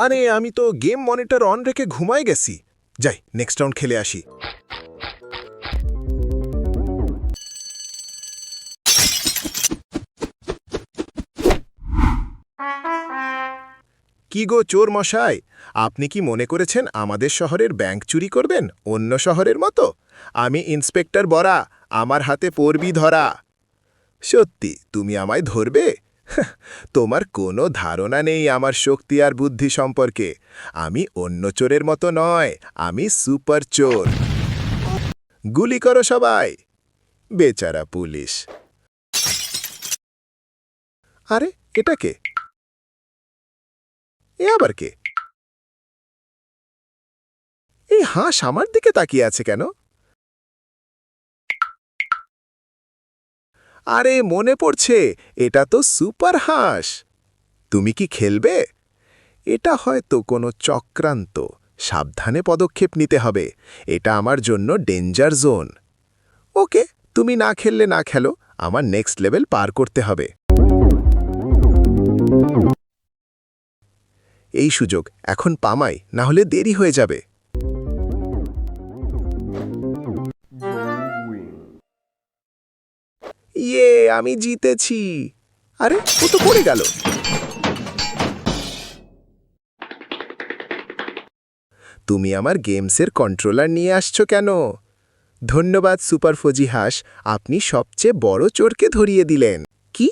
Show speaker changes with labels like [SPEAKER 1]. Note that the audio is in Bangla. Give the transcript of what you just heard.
[SPEAKER 1] আরে আমি তো গেম মনিটর অন রেখে ঘুমায় গেছি। যাই নেক্সট রাউন্ড খেলে আসি। কি গো চোর মশাই, আপনি কি মনে করেছেন আমাদের শহরের ব্যাংক চুরি করবেন অন্য শহরের মতো? আমি ইন্সপেক্টর বরা, আমার হাতে পড়বি ধরা। সত্যি তুমি আমায় ধরবে? তোমার কোনো ধারণা নেই আমার শক্তি আর বুদ্ধি সম্পর্কে। আমি অন্য চোরের মতো নয়, আমি সুপার চোর। গুলি করো সবাই। বেচারা পুলিশ। আরে এটা কে? এ আবার কে? এই হাঁস আমার দিকে তাকিয়ে আছে কেন? আরে মনে পড়ছে, এটা তো সুপার হাঁস। তুমি কি খেলবে? এটা হয়তো কোনো চক্রান্ত। সাবধানে পদক্ষেপ নিতে হবে। এটা আমার জন্য ডেঞ্জার জোন। ওকে, তুমি না খেললে না খেলো, আমার নেক্সট লেভেল পার করতে হবে। এই সুযোগ এখন পামাই, না হলে দেরি হয়ে যাবে। ইয়ে, আমি জিতেছি। আরে ও তো পড়ে গেল। তুমি আমার গেমসের কন্ট্রোলার নিয়ে আসছো কেন? ধন্যবাদ সুপার ফজি হাঁস, আপনি সবচেয়ে বড় চোরকে ধরিয়ে দিলেন। কি?